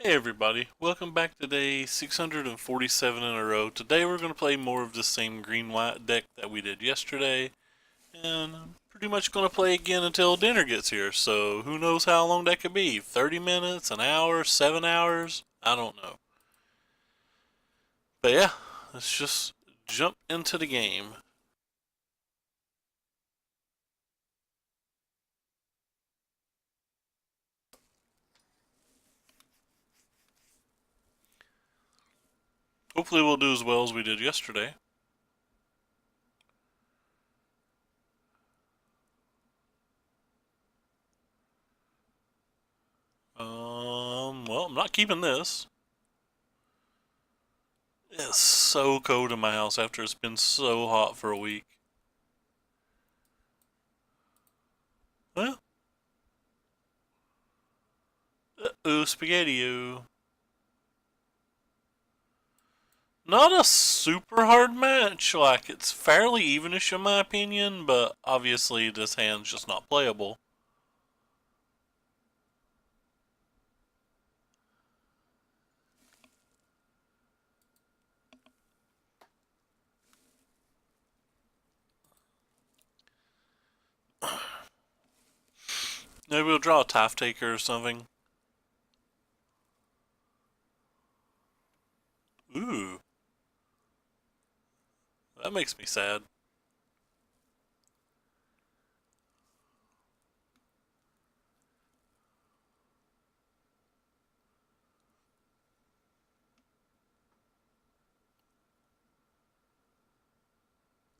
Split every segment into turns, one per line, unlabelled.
Hey everybody, welcome back to day 647 in a row. Today we're going to play more of the same green-white deck that we did yesterday, and I'm pretty much going to play again until dinner gets here, so who knows how long that could be? 30 minutes, an hour, 7 hours? I don't know. But yeah, let's just jump into the game. Hopefully we'll do as well as we did yesterday. Well, I'm not keeping this. It's so cold in my house after it's been so hot for a week. Well, spaghetti-o. Not a super hard match, like it's fairly evenish in my opinion, but obviously this hand's just not playable. Maybe we'll draw a Taft Taker or something. Ooh, that makes me sad.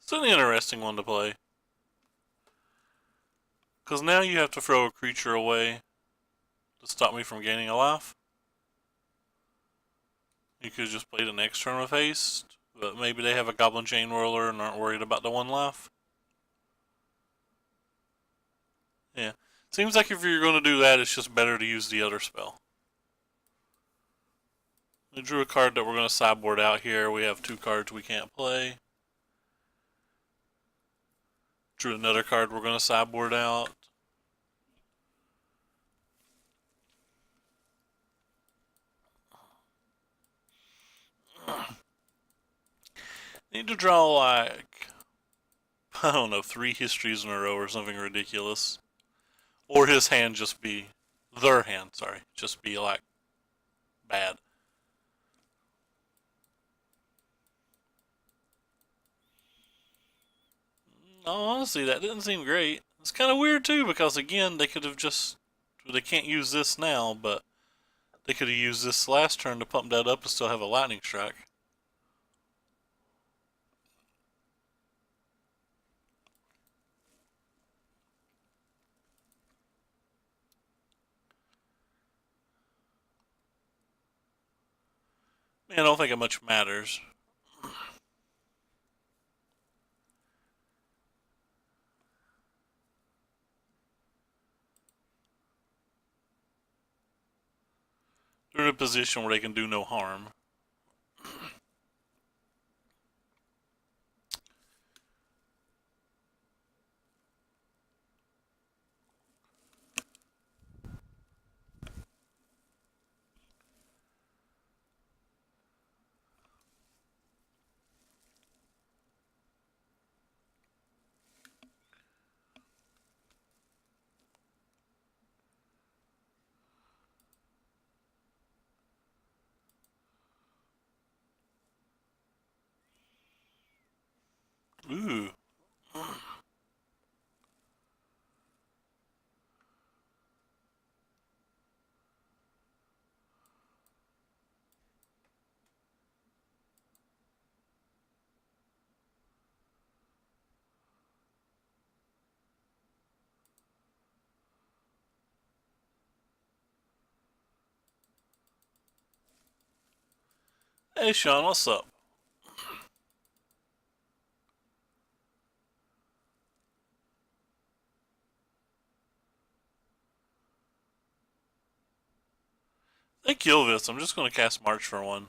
It's an interesting one to play. Because now you have to throw a creature away to stop me from gaining a life. You could just play the next turn with haste, but maybe they have a Goblin Chain Whirler and aren't worried about the one life. Yeah. Seems like if you're going to do that, it's just better to use the other spell. We drew a card that we're going to sideboard out here. We have two cards we can't play. Drew another card we're going to sideboard out. Need to draw like, I don't know, 3 histories in a row or something ridiculous. Or his hand just be, their hand, sorry, just be like bad. Honestly, that didn't seem great. It's kind of weird too because again, they could have just, they can't use this now, but they could have used this last turn to pump that up and still have a lightning strike. I don't think it much matters. They're in a position where they can do no harm. Ooh. Hey Sean, what's up? Hey Kilvis, I'm just going to cast March for one.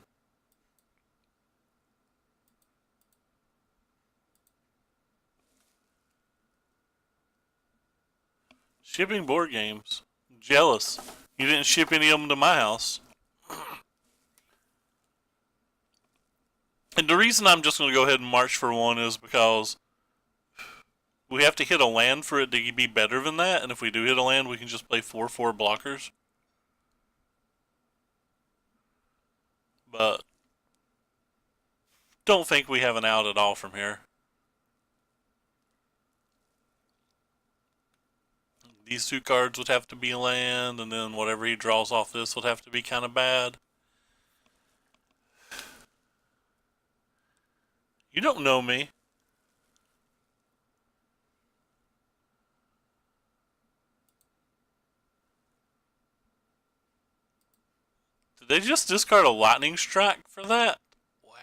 Shipping board games. Jealous. You didn't ship any of them to my house. And the reason I'm just going to go ahead and march for 1 is because we have to hit a land for it to be better than that, and if we do hit a land, we can just play 4/4 blockers. But don't think we have an out at all from here. These 2 cards would have to be land, and then whatever he draws off this would have to be kind of bad. You don't know me. Did they just discard a lightning strike for that?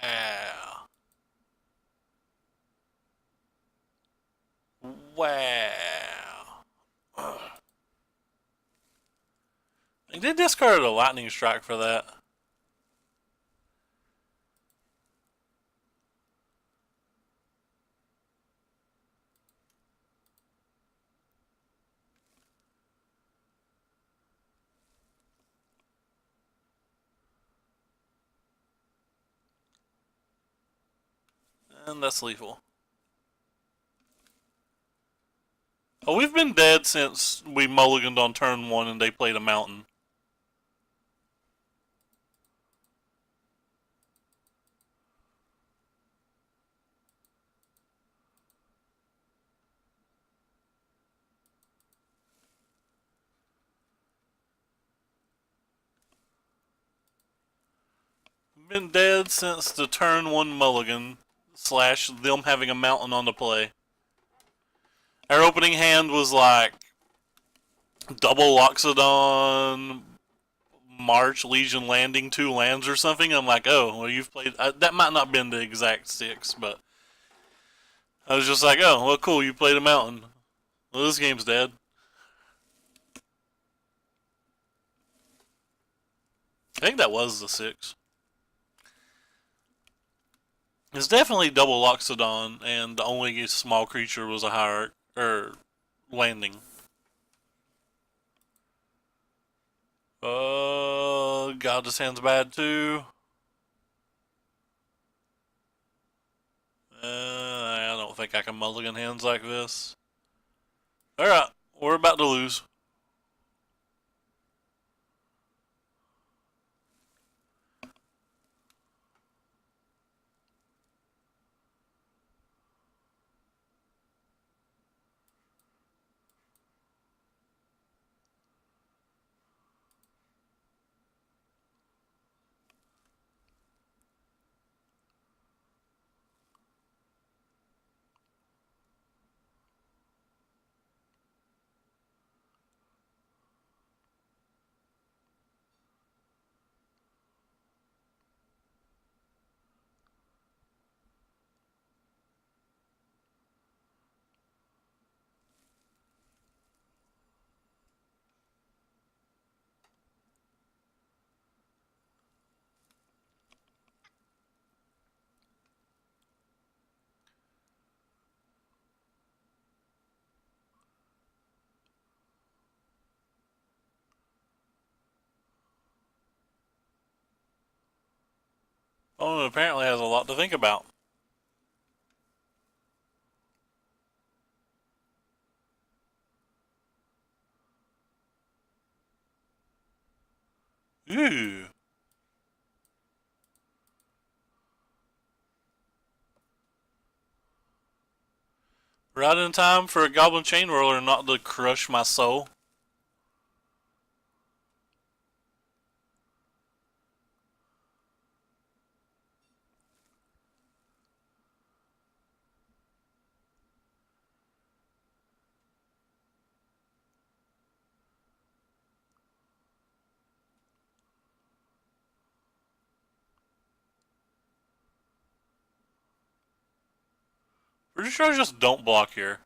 Wow. Wow. They did discard a lightning strike for that. And that's lethal. Oh, we've been dead since we mulliganed on turn 1 and they played a mountain. Been dead since the turn 1 mulligan slash them having a mountain on the play. Our opening hand was like double Loxodon, March, Legion Landing, 2 lands or something. I'm like, oh, well, you've played. That might not have been the exact 6, but I was just like, oh, well, cool, you played a mountain. Well, this game's dead. I think that was the 6. It's definitely double Loxodon, and the only small creature was a hierarch or landing. God, this hand's bad too. I don't think I can mulligan hands like this. Alright, we're about to lose. Oh, it apparently has a lot to think about. Ooh. Right in time for a Goblin Chain Roller not to crush my soul. Pretty sure I just don't block here.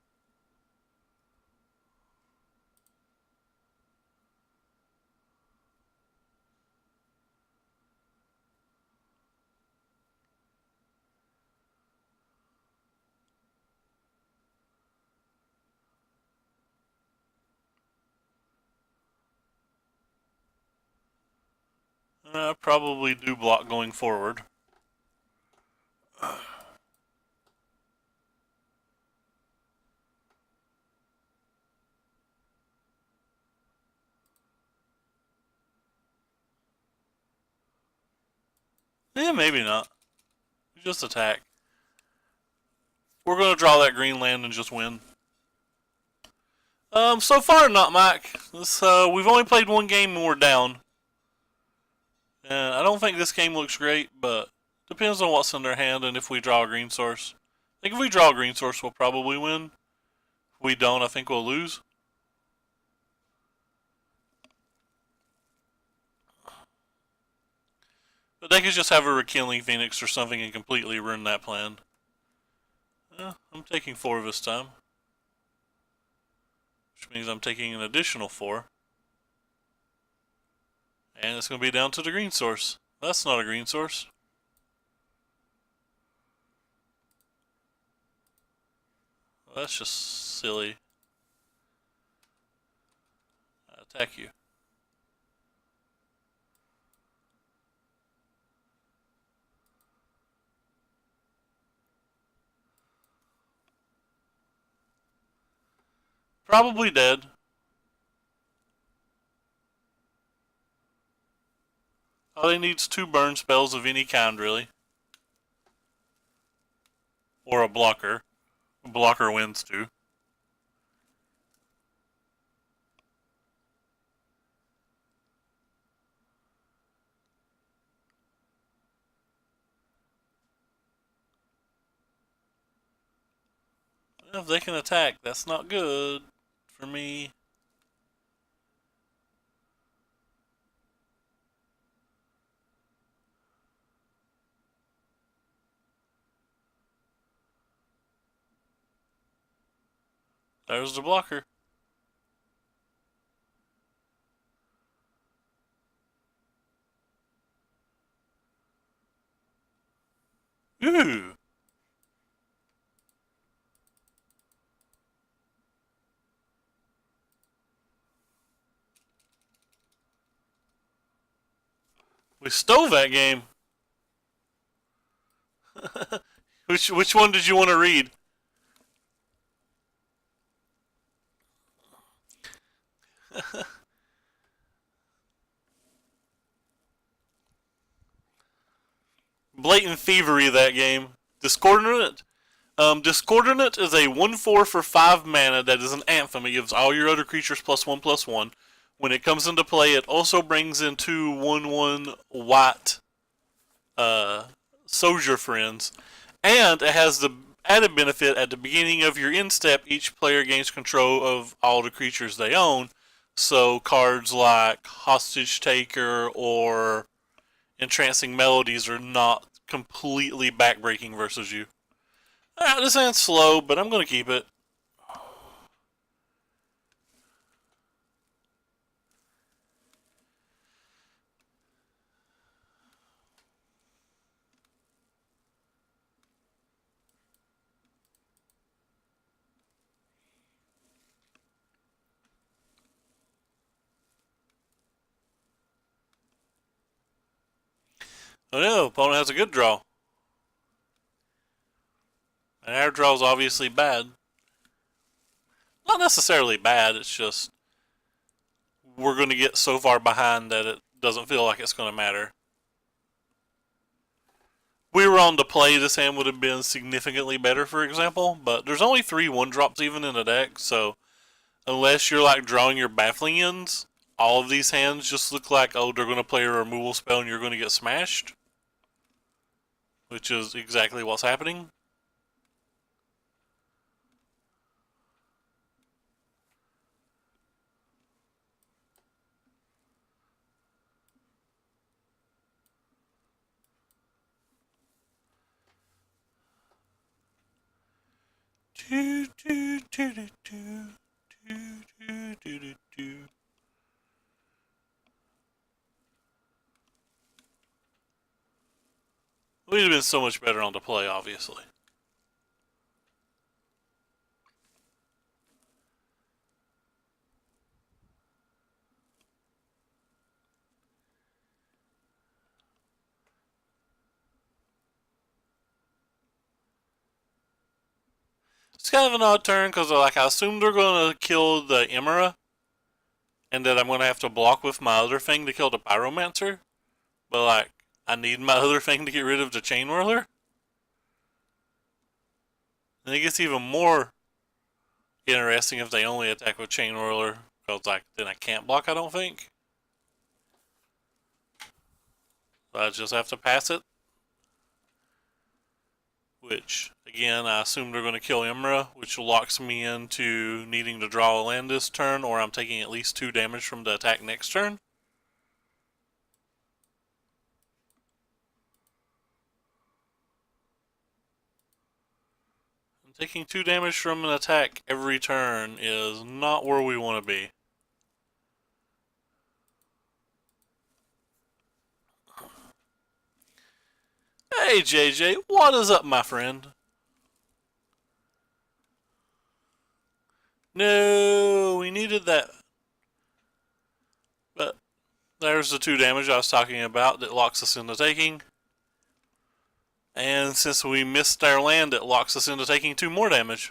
I probably do block going forward. Yeah, maybe not. Just attack. We're gonna draw that green land and just win. So far not, Mike. We've only played one game and we're down. And I don't think this game looks great, but depends on what's in their hand and if we draw a green source. I think if we draw a green source, we'll probably win. If we don't, I think we'll lose. But they could just have a Rekindling Phoenix or something and completely ruin that plan. I'm taking 4 this time. Which means I'm taking an additional 4. And it's going to be down to the green source. That's not a green source. Well, that's just silly. I attack you. Probably dead. All he needs 2 burn spells of any kind, really. Or a blocker. A blocker wins too. If they can attack, that's not good for me. There's the blocker. Ooh. We stole that game. Which one did you want to read? Blatant thievery, that game. Discordant. Discordant is a 1/4 for 5 mana that is an anthem. It gives all your other creatures +1/+1. When it comes into play, it also brings in 2 1/1 white soldier friends. And it has the added benefit at the beginning of your end step, each player gains control of all the creatures they own. So cards like Hostage Taker or Entrancing Melodies are not completely backbreaking versus you. This hand's slow, but I'm going to keep it. Oh no, opponent has a good draw. And our draw is obviously bad. Not necessarily bad, it's just we're going to get so far behind that it doesn't feel like it's going to matter. We were on to play, this hand would have been significantly better, for example, but there's only 3 1-drops even in the deck, so unless you're like drawing your baffling ends, all of these hands just look like, oh, they're going to play a removal spell and you're going to get smashed. Which is exactly what's happening. Do, do, do, do, do, do, do, do, do. We'd have been so much better on the play, obviously. It's kind of an odd turn because like I assumed they're going to kill the Emera, and that I'm going to have to block with my other thing to kill the Pyromancer. But like I need my other thing to get rid of the Chain Whirler. And it gets even more interesting if they only attack with Chain Whirler, because then I can't block, I don't think. So I just have to pass it. Which, again, I assume they're going to kill Imra, which locks me into needing to draw a land this turn, or I'm taking at least 2 damage from the attack next turn. Taking 2 damage from an attack every turn is not where we want to be. Hey JJ, what is up, my friend? No, we needed that. But there's the 2 damage I was talking about that locks us into taking. And since we missed our land, it locks us into taking 2 more damage.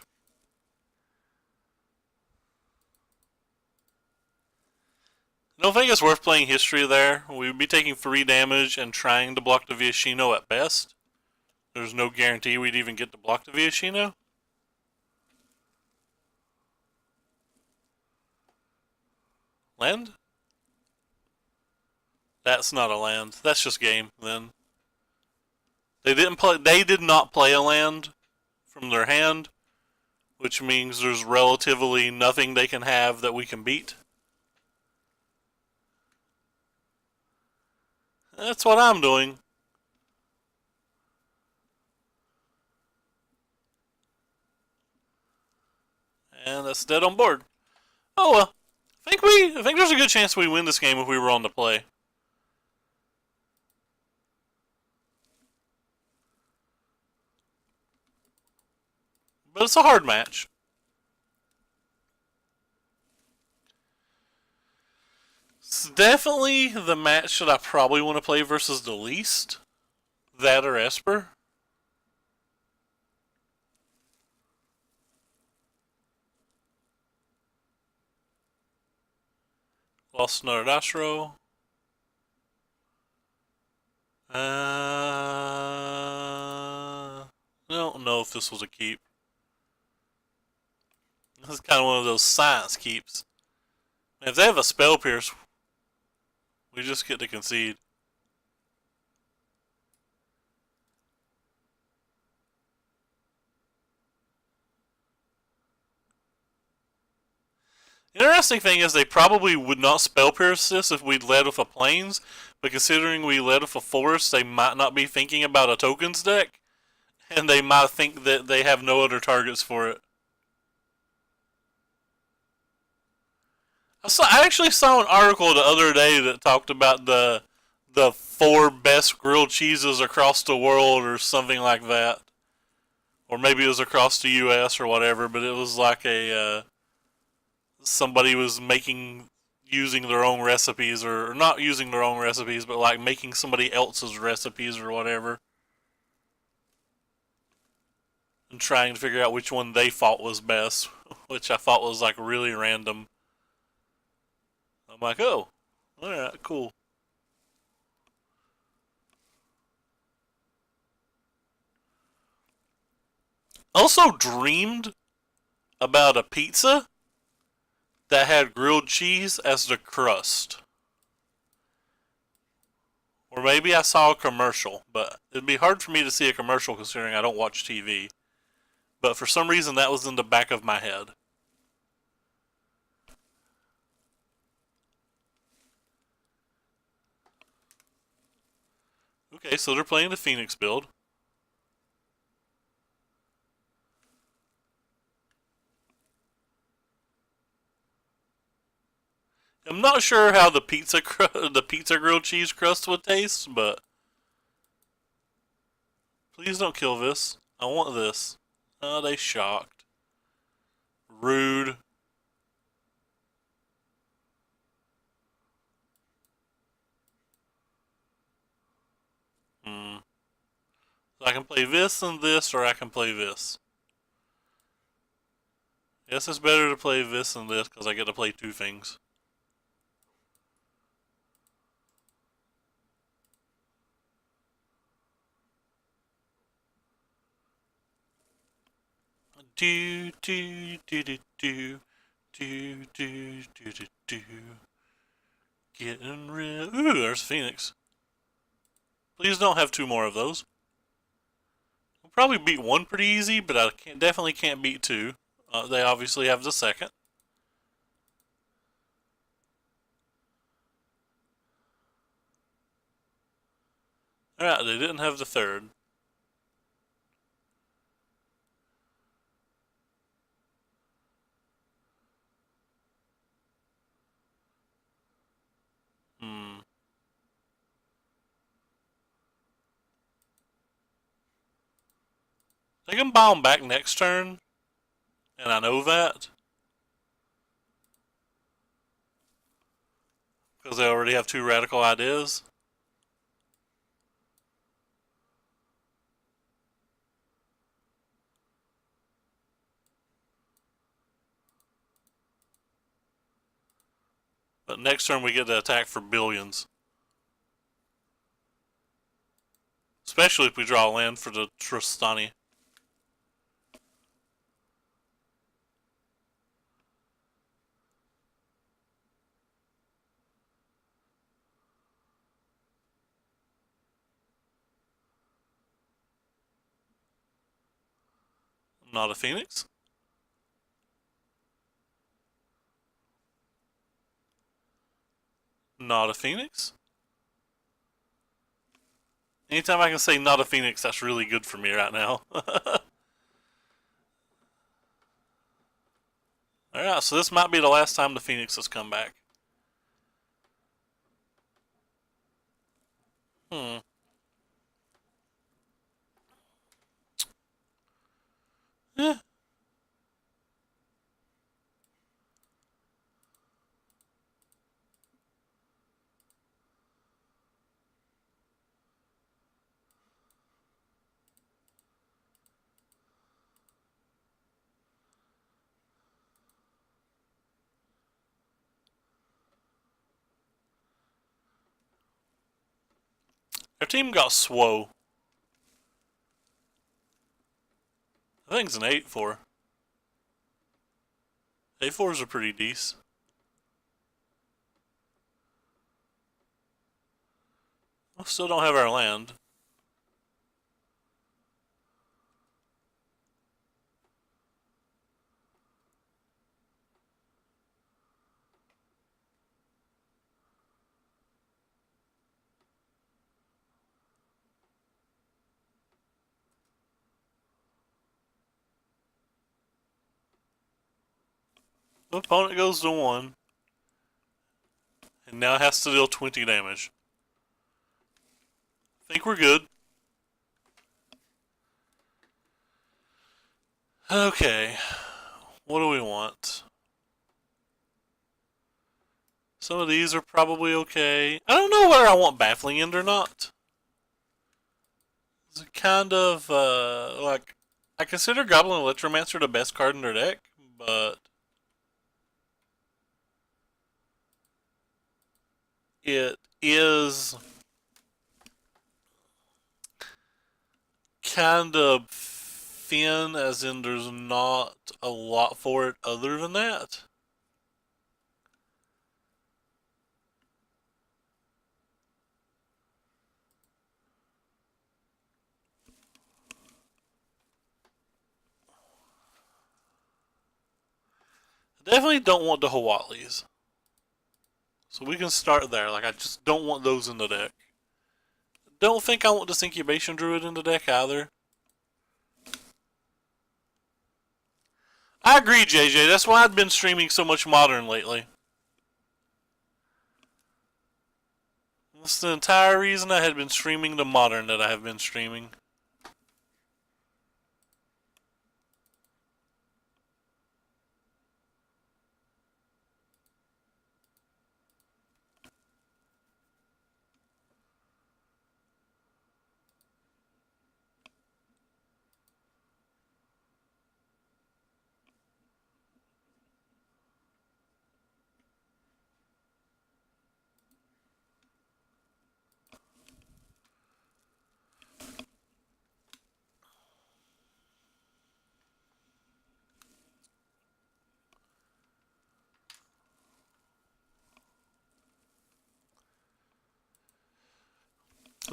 I don't think it's worth playing history there. We would be taking 3 damage and trying to block the Viashino at best. There's no guarantee we'd even get to block the Viashino. Land? That's not a land. That's just game, then. They did not play a land from their hand, which means there's relatively nothing they can have that we can beat. That's what I'm doing. And that's dead on board. Oh well. I think there's a good chance we win this game if we were on the play. But it's a hard match. It's definitely the match that I probably want to play versus the least. That or Esper. Lost another Dashro. I don't know if this was a keep. This is kind of one of those science keeps. If they have a Spell Pierce, we just get to concede. The interesting thing is they probably would not Spell Pierce this if we'd led with a Plains, but considering we led with a Forest, they might not be thinking about a tokens deck, and they might think that they have no other targets for it. I actually saw an article the other day that talked about the 4 best grilled cheeses across the world or something like that. Or maybe it was across the US or whatever, but it was like somebody was using their own recipes, or not using their own recipes, but like making somebody else's recipes or whatever. And trying to figure out which one they thought was best, which I thought was like really random. I'm like, oh, alright, cool. Also dreamed about a pizza that had grilled cheese as the crust. Or maybe I saw a commercial, but it'd be hard for me to see a commercial considering I don't watch TV. But for some reason that was in the back of my head. Okay, so they're playing the Phoenix build. I'm not sure how the pizza grilled cheese crust would taste, but please don't kill this. I want this. Oh, they shocked. Rude. So I can play this and this, or I can play this. Guess it's better to play this and this because I get to play 2 things. do do do do do do do do do do. Getting rid. Ooh, there's Phoenix. Please don't have two more of those. We'll probably beat one pretty easy, but I definitely can't beat two. They obviously have the second. Alright, they didn't have the third. Hmm. They can buy them back next turn, and I know that. Because they already have two radical ideas. But next turn we get to attack for billions. Especially if we draw land for the Tristani. Not a Phoenix. Not a Phoenix. Anytime I can say not a Phoenix, that's really good for me right now. Alright, so this might be the last time the Phoenix has come back. Hmm. Eh. Their team got Swow. I think it's an 8-4. 8-4s are pretty decent. We still don't have our land. The opponent goes to 1. And now has to deal 20 damage. I think we're good. Okay. What do we want? Some of these are probably okay. I don't know whether I want Baffling End or not. It's kind of, like, I consider Goblin Electromancer the best card in their deck, but it is kind of thin, as in there's not a lot for it other than that. I definitely don't want the Hawatlis. So we can start there. Like, I just don't want those in the deck. Don't think I want this Incubation Druid in the deck either. I agree, JJ. That's why I've been streaming so much Modern lately. That's the entire reason I had been streaming the Modern that I have been streaming.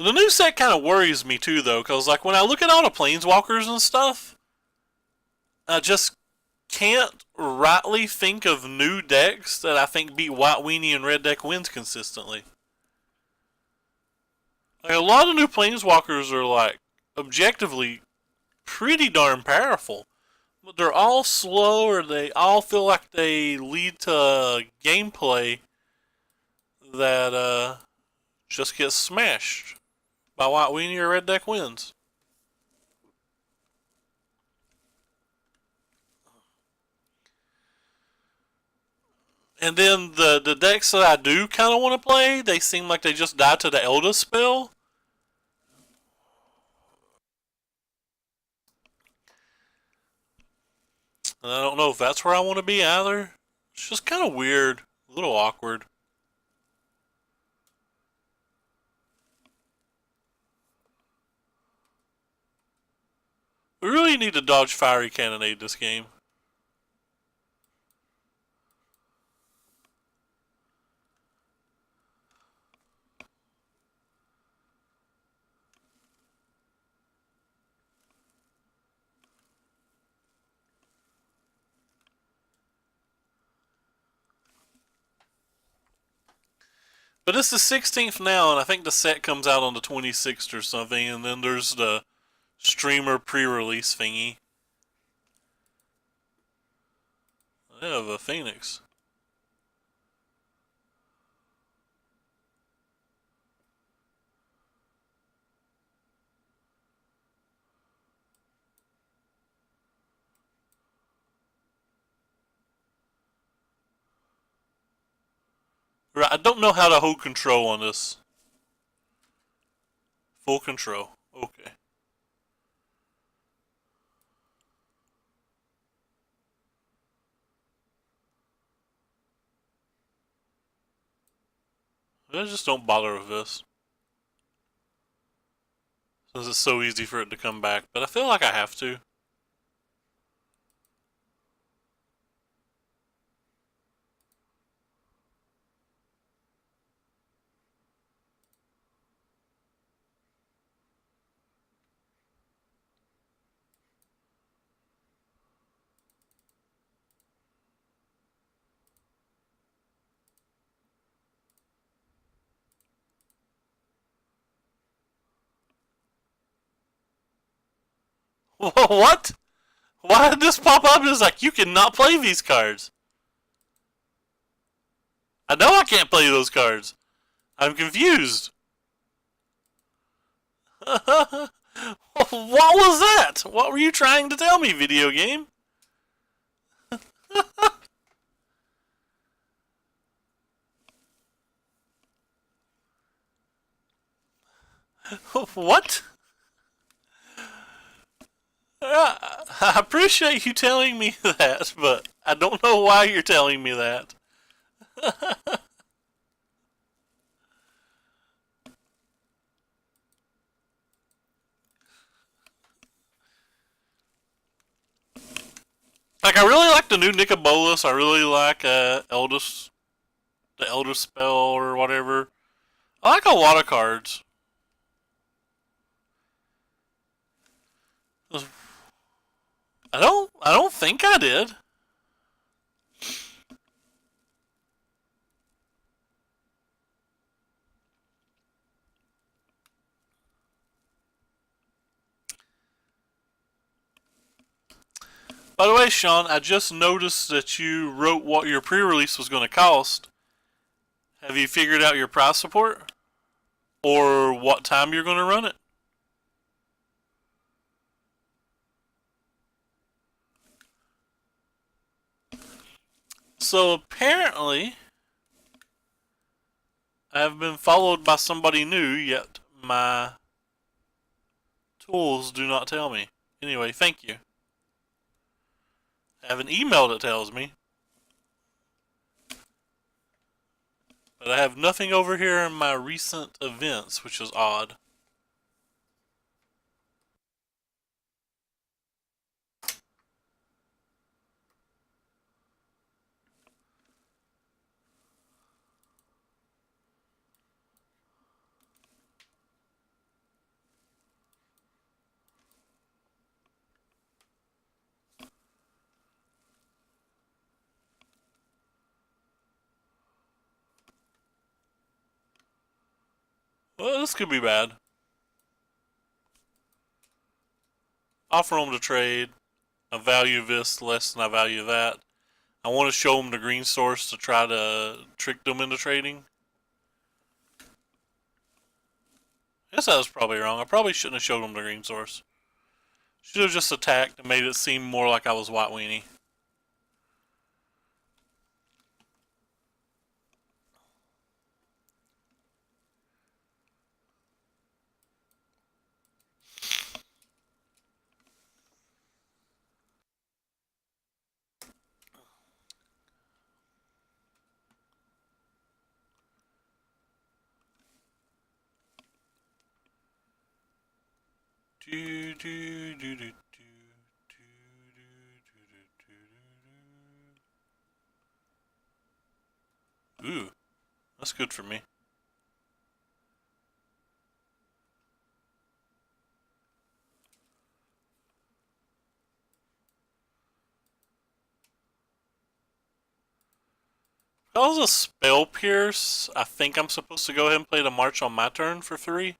The new set kind of worries me too, though, because like when I look at all the planeswalkers and stuff, I just can't rightly think of new decks that I think beat White Weenie and Red Deck wins consistently. Like a lot of new planeswalkers are like objectively pretty darn powerful, but they're all slow, or they all feel like they lead to gameplay that just gets smashed by White Weenie or Red Deck wins. And then the decks that I do kind of want to play, they seem like they just die to the Eldest spell. And I don't know if that's where I want to be either. It's just kind of weird, a little awkward. We really need to dodge Fiery Cannonade this game. But it's the 16th now, and I think the set comes out on the 26th or something, and then there's the streamer pre-release thingy. I have a Phoenix. Right, I don't know how to hold control on this. Full control. Okay. I just don't bother with this, since it's so easy for it to come back, but I feel like I have to. What? Why did this pop up? It's like, you cannot play these cards. I know I can't play those cards. I'm confused. What was that? What were you trying to tell me, video game? What? I appreciate you telling me that, but I don't know why you're telling me that. Like, I really like the new Nicobolus. I really like Eldest, the Elder Spell or whatever. I like a lot of cards. I don't think I did. By the way, Sean, I just noticed that you wrote what your pre-release was going to cost. Have you figured out your price support? Or what time you're going to run it? So apparently, I have been followed by somebody new, yet my tools do not tell me. Anyway, thank you. I have an email that tells me. But I have nothing over here in my recent events, which is odd. Well, this could be bad. Offer them to trade. I value this less than I value that. I want to show them the green source to try to trick them into trading. I guess I was probably wrong. I probably shouldn't have showed them the green source. Should have just attacked and made it seem more like I was White Weenie. Ooh, that's good for me. That was a Spell Pierce. I think I'm supposed to go ahead and play the March on my turn for 3.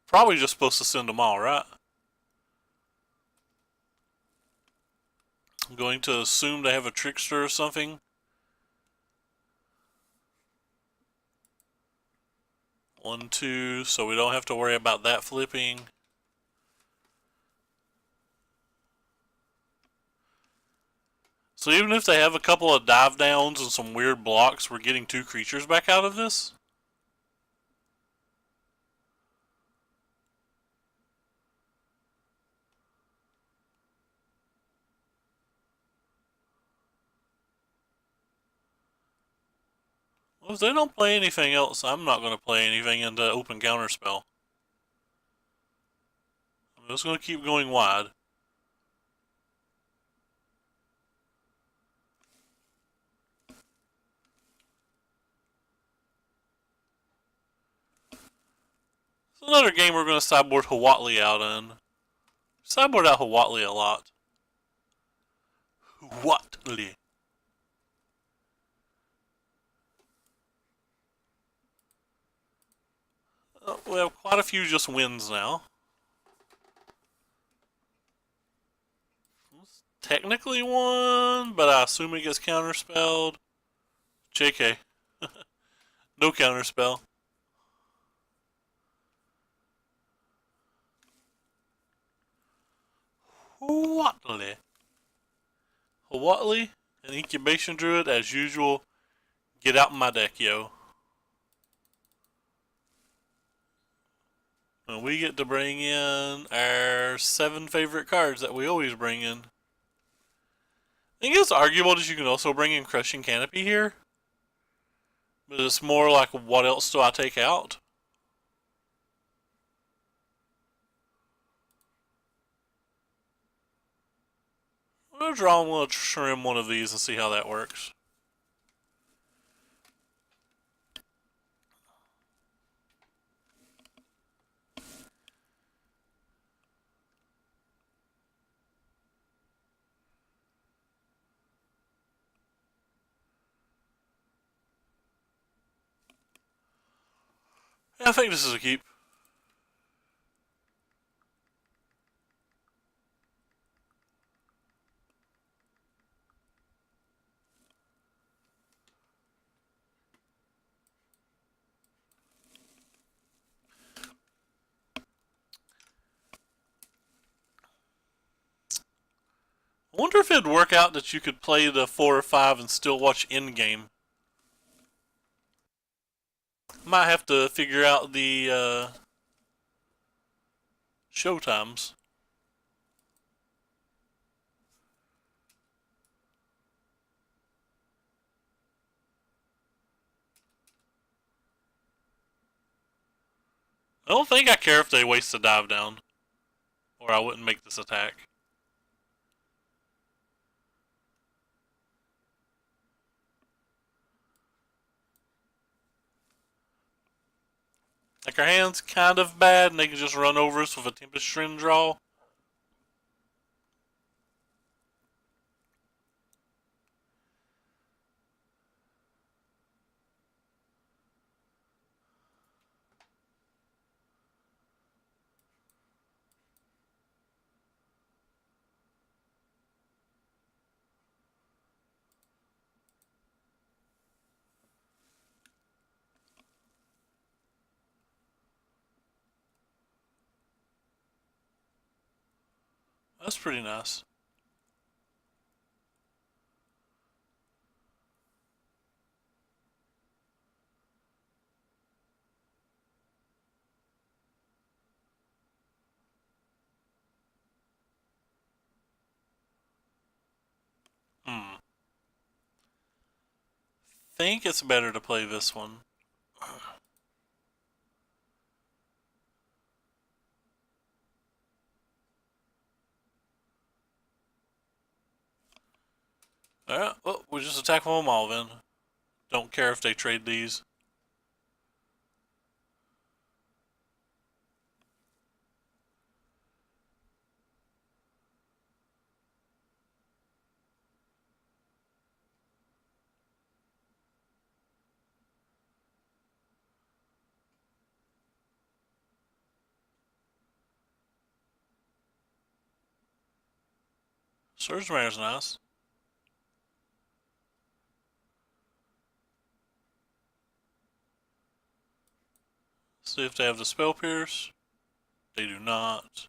Probably just supposed to send them all, right? I'm going to assume they have a Trickster or something. 1, 2, so we don't have to worry about that flipping. So even if they have a couple of dive downs and some weird blocks, we're getting 2 creatures back out of this? Well, if they don't play anything else, I'm not going to play anything into open counterspell. I'm just going to keep going wide. It's another game we're going to sideboard Huatli out in. Sideboard out Huatli a lot. Huatli. We have quite a few just wins now. Technically one, but I assume it gets counterspelled. JK. No counterspell. Huatli. Huatli, an incubation druid, as usual. Get out my deck, yo. And we get to bring in our 7 favorite cards that we always bring in. I think it's arguable that you can also bring in Crushing Canopy here. But it's more like, what else do I take out? I'm going to draw and we'll trim one of these and see how that works. Yeah, I think this is a keep. I wonder if it'd work out that you could play the 4 or 5 and still watch Endgame. Might have to figure out the show times. I don't think I care if they waste a dive down, or I wouldn't make this attack. Like our hand's kind of bad, and they can just run over us with a Tempest Trend draw. That's pretty nice. Hmm. Think it's better to play this one. Alright, well, we just attack them all then. Don't care if they trade these. Surge Mare's nice. See if they have the Spell Pierce. They do not.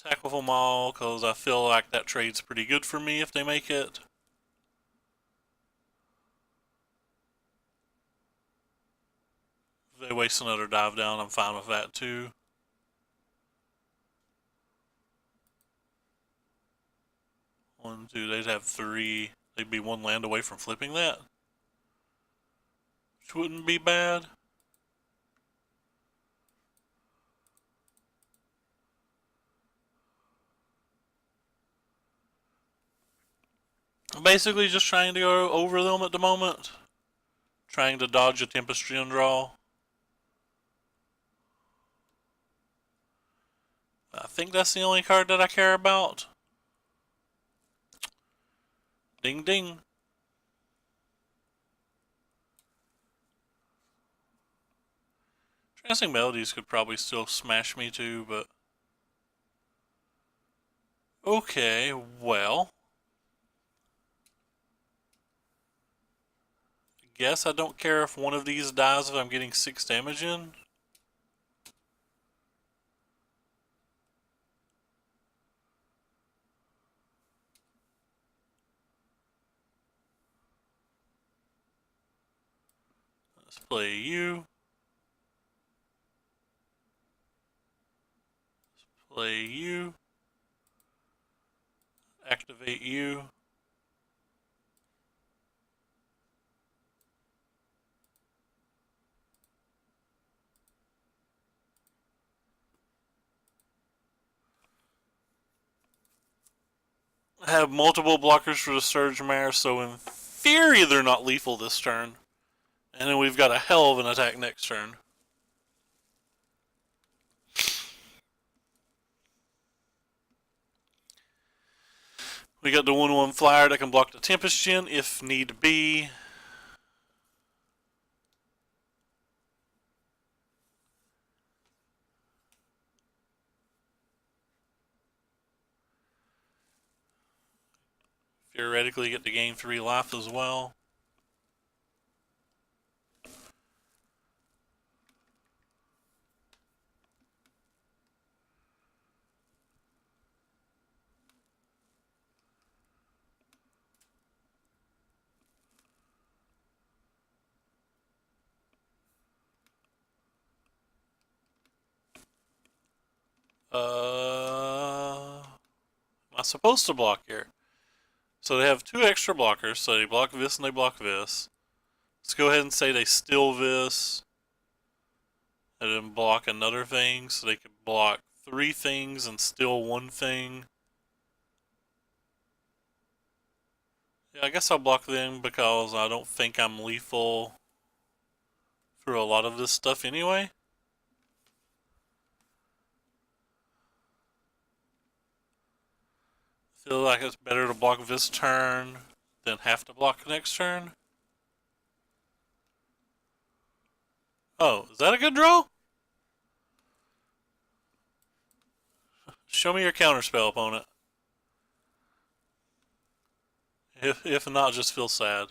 Attack with them all, because I feel like that trade's pretty good for me if they make it. If they waste another dive down, I'm fine with that too. One, two, they'd have three. They'd be one land away from flipping that, which wouldn't be bad. I'm basically just trying to go over them at the moment. Trying to dodge a Tempest Trend draw. I think that's the only card that I care about. Ding ding. Trancing Melodies could probably still smash me too, but... Okay, well... I guess I don't care if one of these dies if I'm getting 6 damage in. Let's play you. Play you. Activate you. I have multiple blockers for the Surge Mare, so in theory they're not lethal this turn. And then we've got a hell of an attack next turn. We got the 1/1 flyer that can block the Tempest Gen if need be. Theoretically get to gain 3 life as well. Am I supposed to block here? So they have 2 extra blockers, so they block this and they block this. Let's go ahead and say they steal this and then block another thing, so they can block 3 things and steal 1 thing. Yeah, I guess I'll block them because I don't think I'm lethal through a lot of this stuff anyway. Feel like it's better to block this turn than have to block next turn. Oh, is that a good draw? Show me your counterspell, opponent. If not, just feel sad.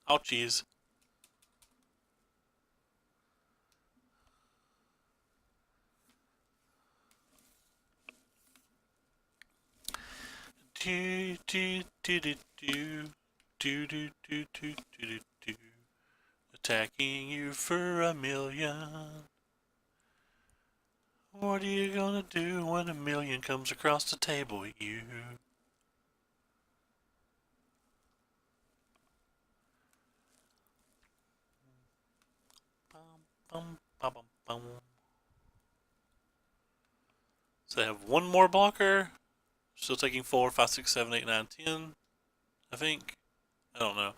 Ouchies. Do do do do do do do do do do do. Attacking you for a million. What are you gonna do when a million comes across the table at you? Bum, bum, bum, bum. So they have 1 more blocker. Still taking 4, 5, 6, 7, 8, 9, 10. I think. I don't know.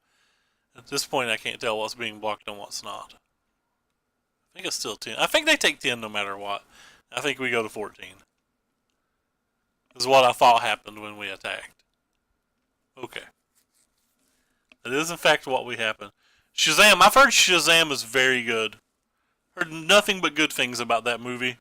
At this point, I can't tell what's being blocked and what's not. I think it's still 10. I think they take 10 no matter what. I think we go to 14. This is what I thought happened when we attacked. Okay. It is in fact what we happened. Shazam! I've heard Shazam is very good. Heard nothing but good things about that movie.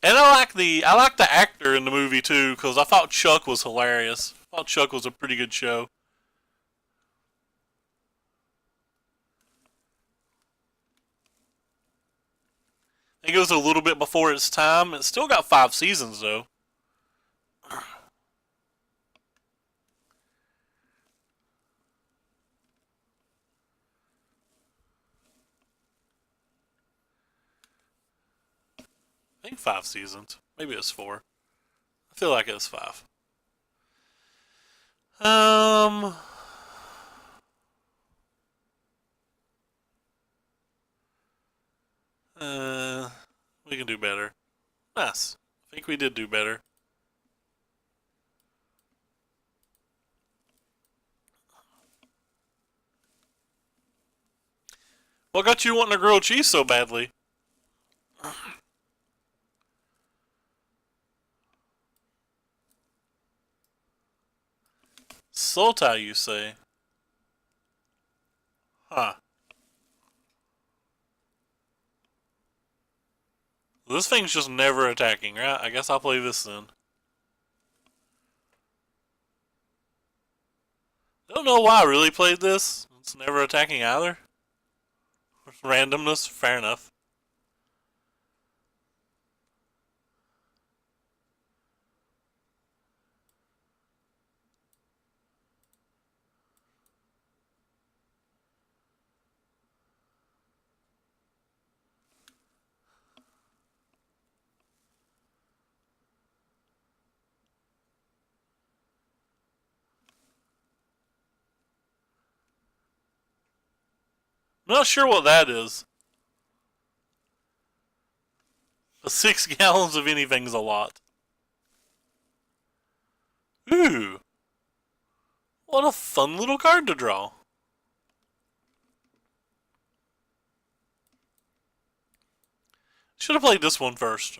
And I like the actor in the movie too, because I thought Chuck was hilarious. I thought Chuck was a pretty good show. I think it was a little bit before its time. It's still got 5 seasons though. I think 5 seasons. Maybe it's 4. I feel like it's 5. Um, we can do better. Nice. I think we did do better. What got you wanting to grill cheese so badly? Sultai, you say? Huh. This thing's just never attacking, right? I guess I'll play this then. Don't know why I really played this. It's never attacking either. Randomness, fair enough. Not sure what that is. 6 gallons of anything's a lot. Ooh. What a fun little card to draw. Should have played this one first.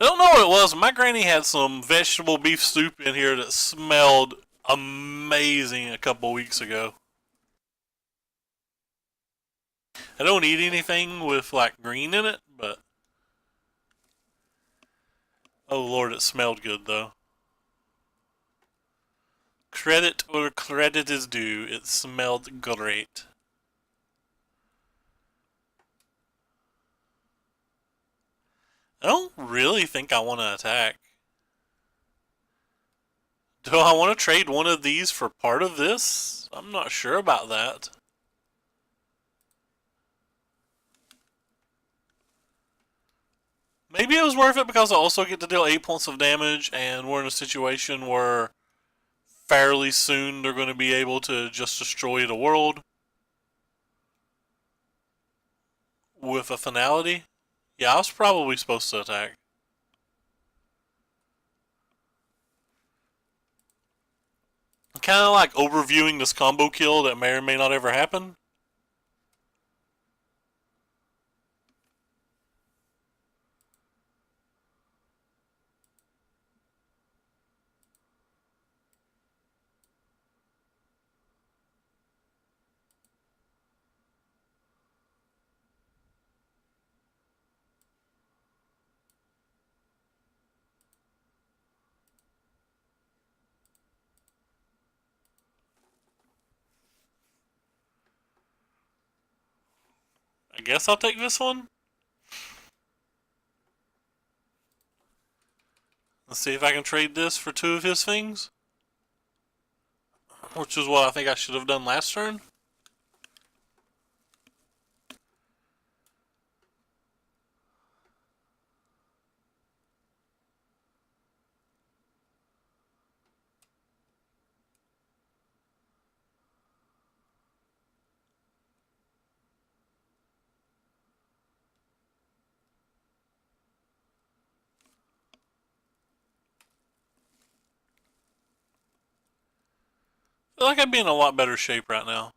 I don't know what it was. My granny had some vegetable beef soup in here that smelled amazing a couple weeks ago. I don't eat anything with like green in it, but oh lord, it smelled good though. Credit where credit is due. It smelled great. I don't really think I want to attack. Do I want to trade one of these for part of this? I'm not sure about that. Maybe it was worth it because I also get to deal 8 points of damage, and we're in a situation where fairly soon they're going to be able to just destroy the world with a finality. Yeah, I was probably supposed to attack. I'm kind of like overviewing this combo kill that may or may not ever happen. I guess I'll take this one. Let's see if I can trade this for 2 of his things. Which is what I think I should have done last turn. I feel like I'd be in a lot better shape right now.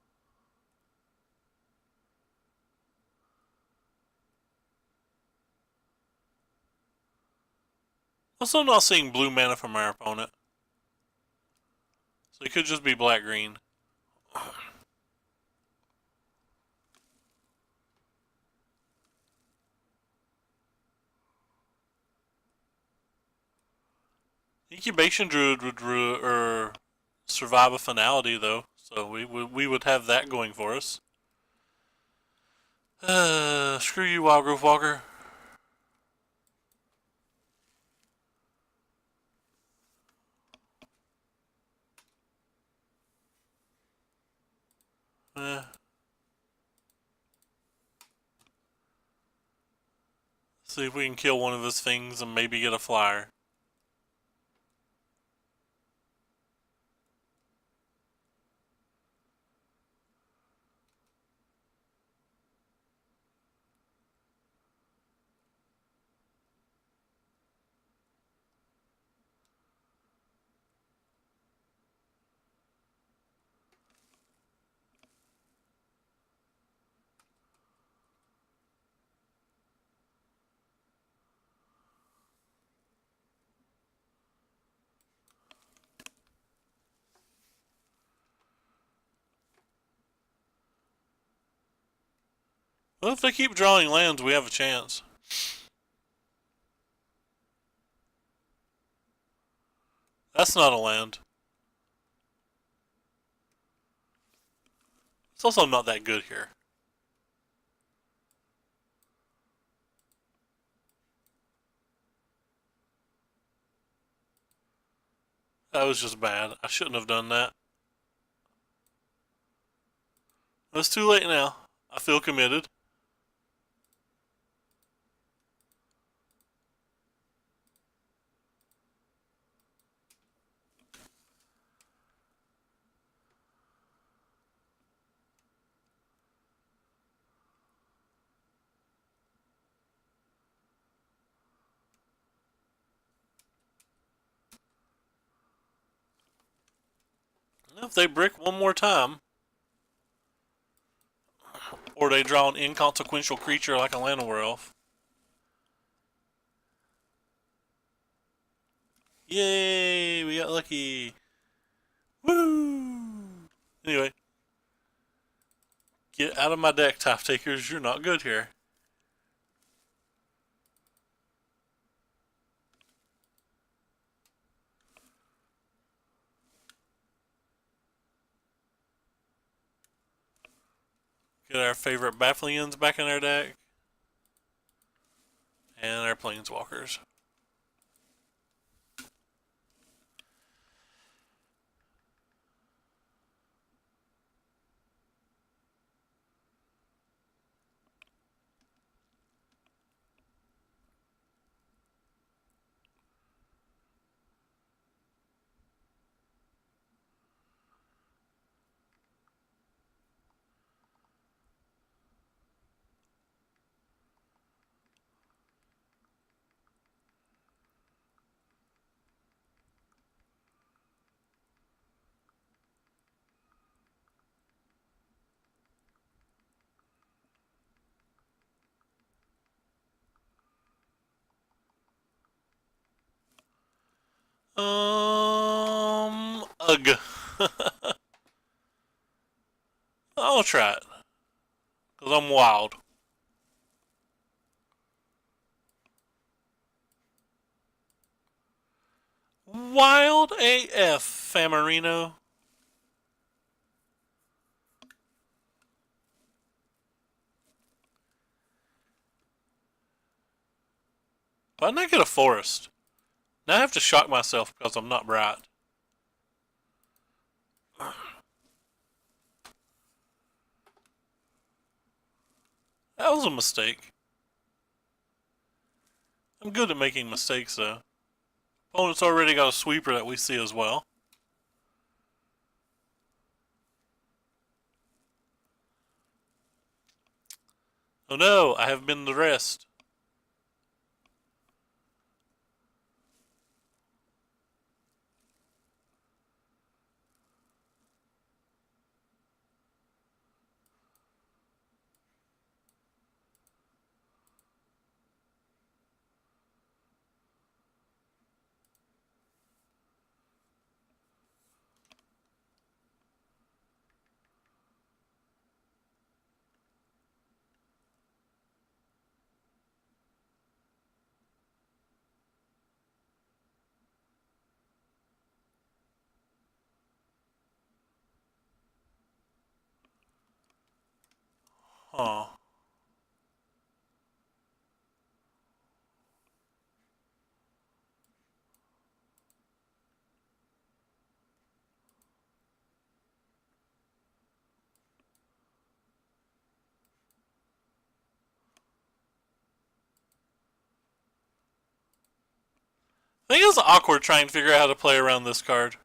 Also not seeing blue mana from our opponent. So it could just be black-green. Incubation Druid would survive a finality, though. So we would have that going for us. Screw you, Wildgrowth Walker. Eh. See if we can kill one of his things and maybe get a flyer. Well, if they keep drawing lands, we have a chance. That's not a land. It's also not that good here. That was just bad. I shouldn't have done that. It's too late now. I feel committed. If they brick one more time, or they draw an inconsequential creature like a Llanowar Elf. Yay, we got lucky. Woo! Anyway, get out of my deck, Top Takers. You're not good here. Get our favorite Bafflians back in our deck. And our planeswalkers. Ugh. I'll try it. Because I'm wild. Wild AF, Famarino. Why didn't I get a forest? Now I have to shock myself because I'm not bright. That was a mistake. I'm good at making mistakes though. Opponent's already got a sweeper that we see as well. Oh no, I have been the rest. Huh. I think it's awkward trying to figure out how to play around this card.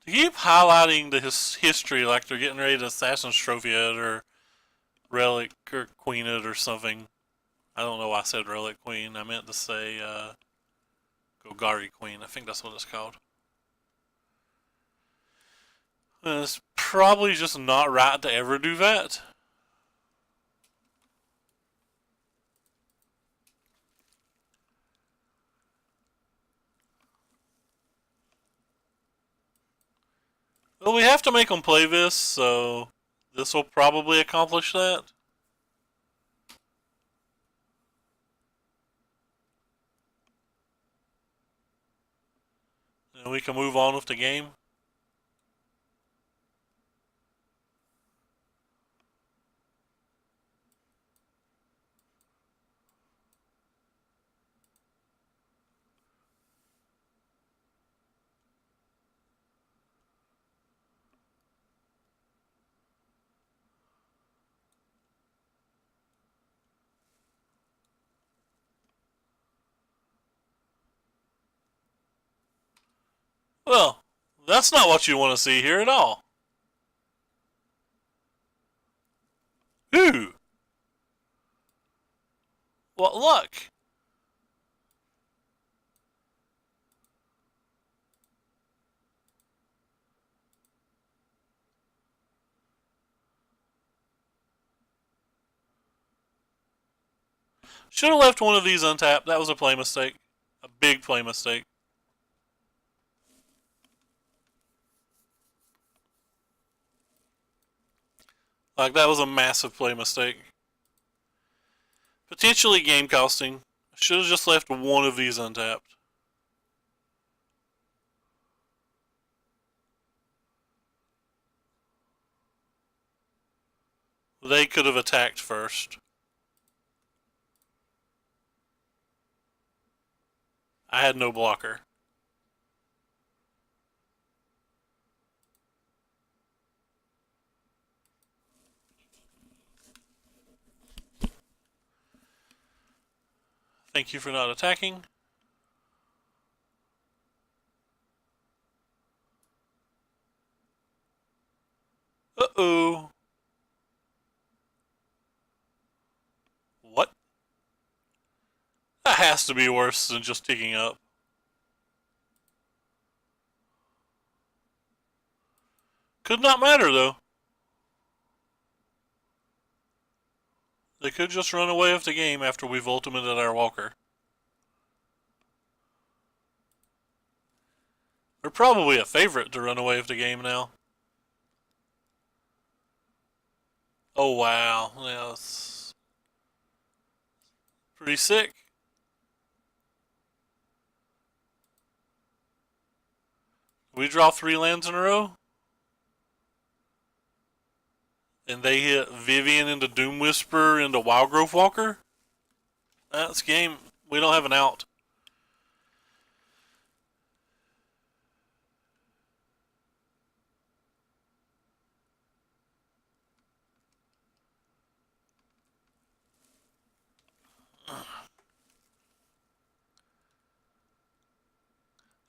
To keep highlighting the history like they're getting ready to Assassin's Trophy it or Relic or Queen it or something. I don't know why I said Relic Queen. I meant to say Golgari Queen. I think that's what it's called. And it's probably just not right to ever do that. Well, we have to make them play this, so this will probably accomplish that. And we can move on with the game. Well, that's not what you want to see here at all. Ooh! What luck! Should have left one of these untapped. That was a play mistake. A big play mistake. Like, that was a massive play mistake. Potentially game costing. Should have just left one of these untapped. They could have attacked first. I had no blocker. Thank you for not attacking. Uh-oh. What? That has to be worse than just ticking up. Could not matter, though. They could just run away with the game after we've ultimated our walker. They're probably a favorite to run away with the game now. Oh, wow. Yeah, that's pretty sick. We draw 3 lands in a row. And they hit Vivian into Doom Whisper into Wildgrowth Walker. That's game. We don't have an out.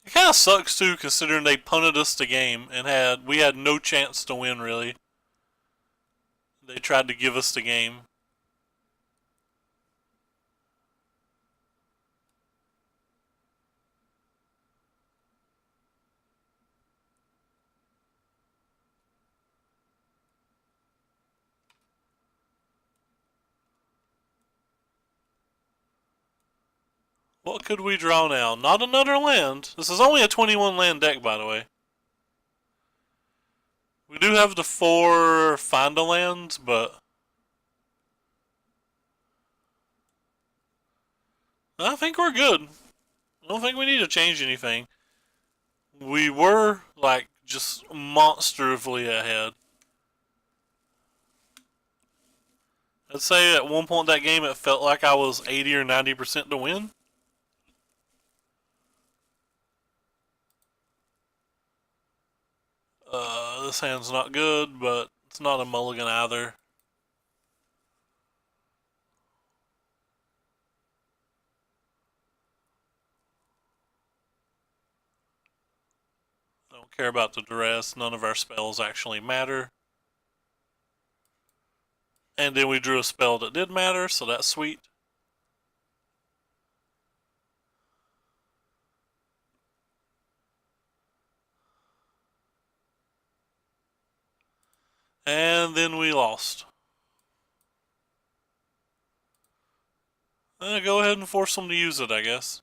It kind of sucks too, considering they punted us the game and we had no chance to win really. They tried to give us the game. What could we draw now? Not another land. This is only a 21 land deck, by the way. We do have the 4 Find a lands, but I think we're good. I don't think we need to change anything. We were, like, just monstrously ahead. I'd say at one point in that game it felt like I was 80 or 90% to win. This hand's not good, but it's not a mulligan either. I don't care about the duress. None of our spells actually matter. And then we drew a spell that did matter, so that's sweet. And then we lost. Go ahead and force them to use it, I guess.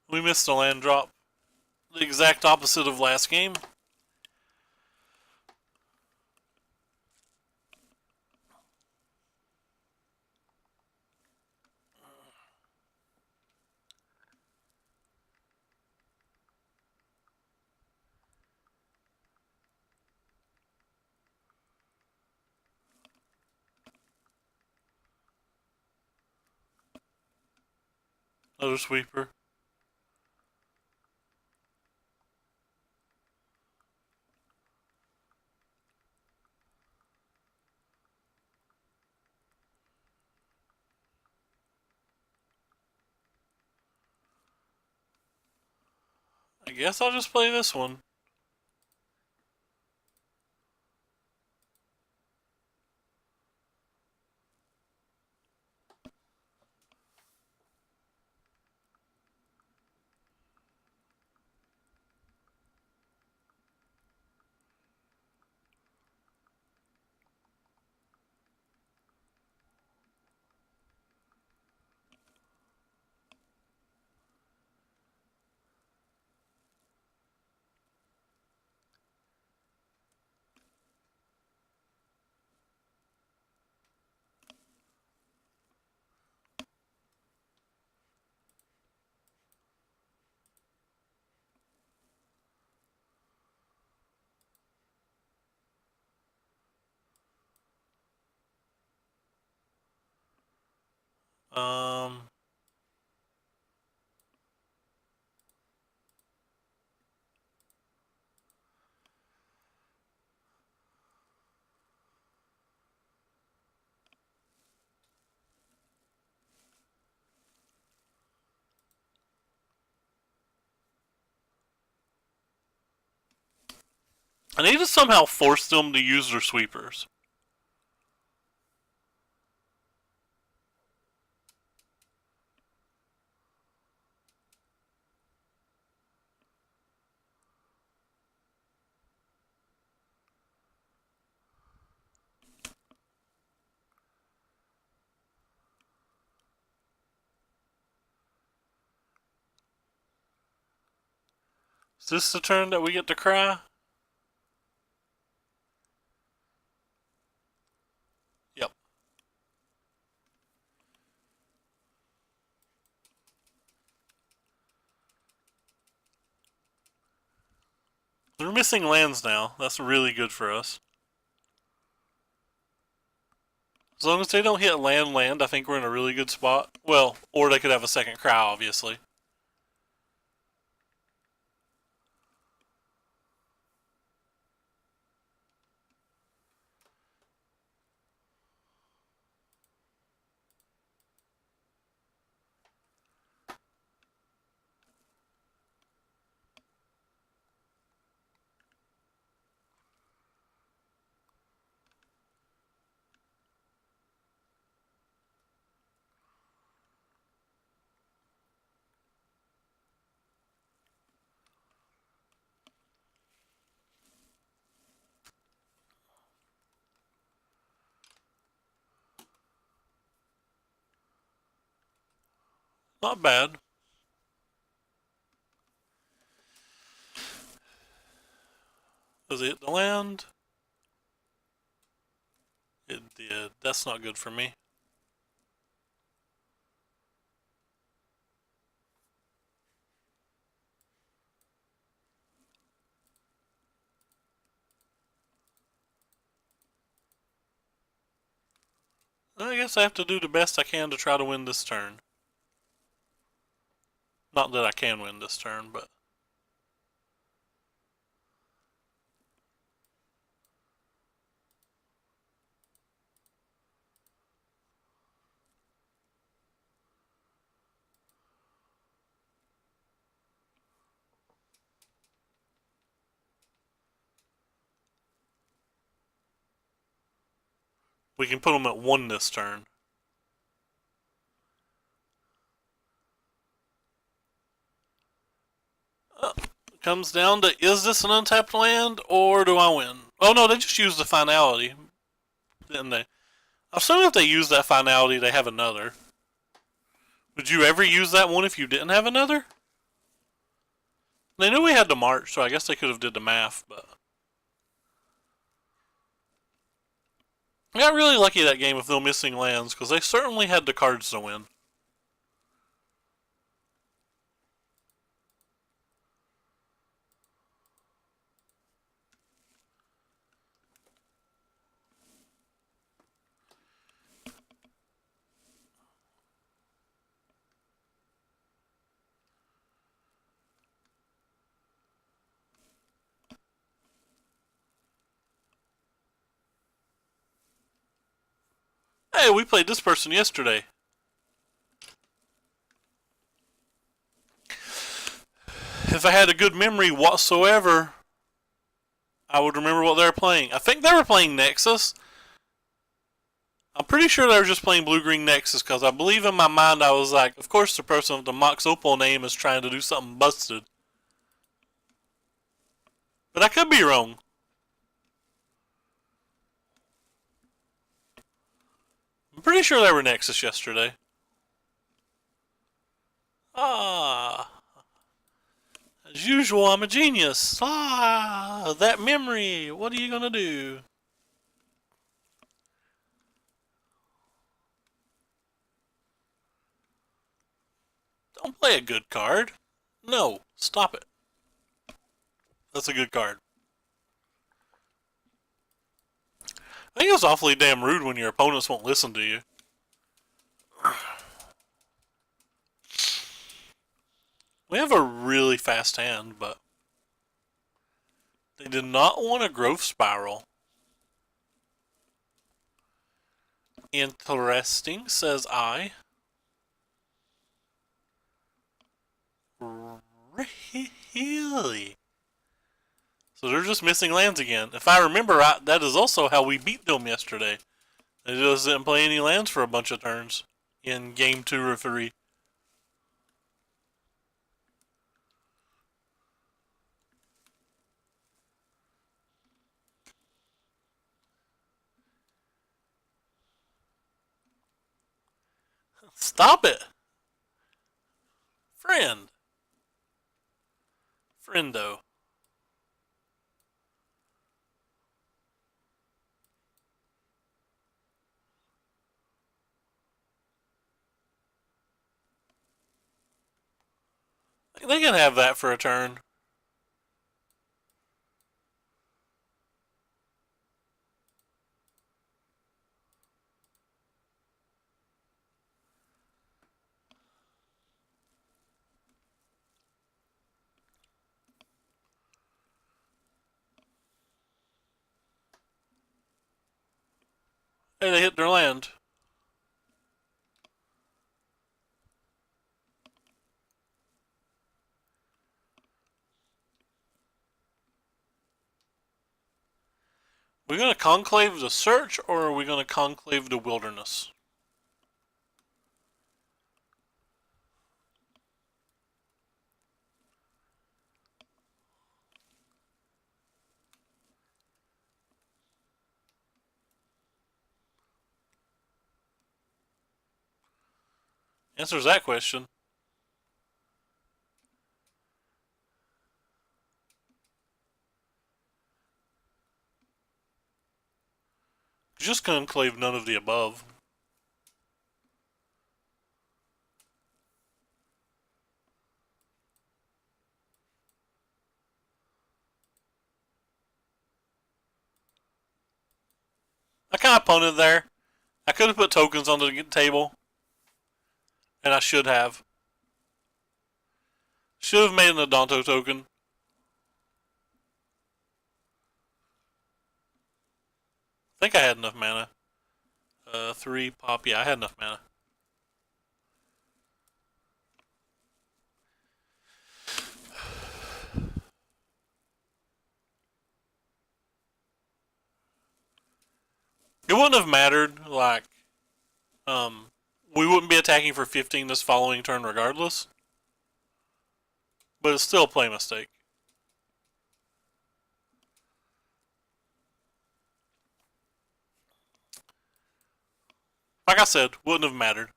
We missed a land drop. The exact opposite of last game. Another sweeper. I guess I'll just play this one. Um, I need to somehow force them to use their sweepers. Is this the turn that we get to cry? Yep. They're missing lands now. That's really good for us. As long as they don't hit land, I think we're in a really good spot. Well, or they could have a second cry, obviously. Not bad. Does it hit the land? It did. That's not good for me. I guess I have to do the best I can to try to win this turn. Not that I can win this turn, but... we can put them at 1 this turn. Comes down to, is this an untapped land, or do I win? Oh no, they just used the finality, didn't they? I assume if they use that finality, they have another. Would you ever use that one if you didn't have another? They knew we had to march, so I guess they could have did the math, but... I got really lucky that game with no missing lands, because they certainly had the cards to win. Hey, we played this person yesterday. If I had a good memory whatsoever, I would remember what they were playing. I think they were playing Nexus. I'm pretty sure they were just playing Blue-Green Nexus, because I believe in my mind I was like, of course the person with the Mox Opal name is trying to do something busted. But I could be wrong. I'm pretty sure they were Nexus yesterday. Ah. As usual, I'm a genius. Ah, that memory. What are you gonna do? Don't play a good card. No, stop it. That's a good card. I think it's awfully damn rude when your opponents won't listen to you. We have a really fast hand, but they did not want a growth spiral. Interesting, says I. Really? So they're just missing lands again. If I remember right, that is also how we beat them yesterday. They just didn't play any lands for a bunch of turns in game 2 or 3. Stop it! Friend. Friendo. They can have that for a turn. Hey, they hit their land. We're going to conclave the search, or are we going to conclave the wilderness? Answers that question. Just conclave none of the above. I kind of punted there. I could have put tokens on the table. And I should have. Should have made an Adonto token. I think I had enough mana. 3 pop. Yeah, I had enough mana. It wouldn't have mattered, like, we wouldn't be attacking for 15 this following turn regardless. But it's still a play mistake. Like I said, wouldn't have mattered.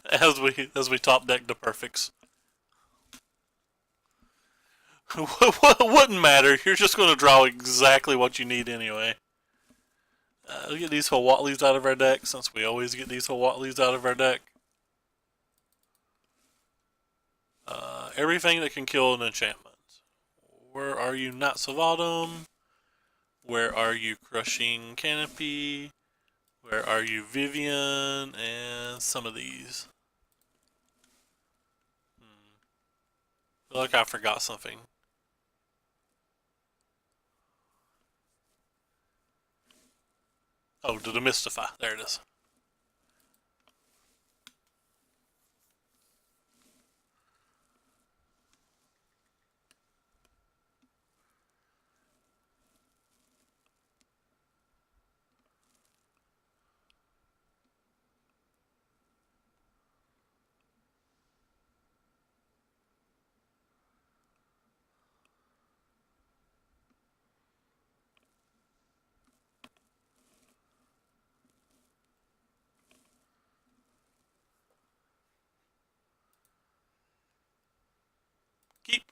as we top deck the perfects. Wouldn't matter. You're just going to draw exactly what you need anyway. We'll get these Hawatleys out of our deck, since we always get these Hawatleys out of our deck. Everything that can kill an enchantment. Where are you, Not Savadum? Where are you, Crushing Canopy? Where are you, Vivian? And some of these. I feel like I forgot something. Oh, to demystify. There it is. Keep.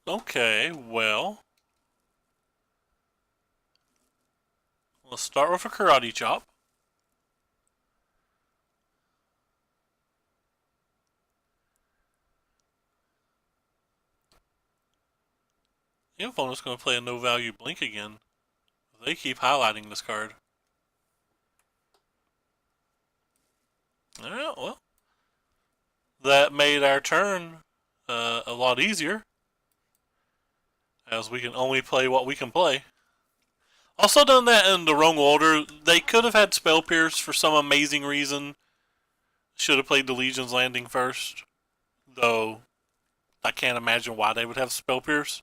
Okay, well, let's start with a karate chop. The opponent's going to play a no value blink again. They keep highlighting this card. Alright, well, that made our turn a lot easier, as we can only play what we can play. Also done that in the wrong order. They could have had Spell Pierce for some amazing reason. Should have played the Legion's Landing first. Though, I can't imagine why they would have Spell Pierce.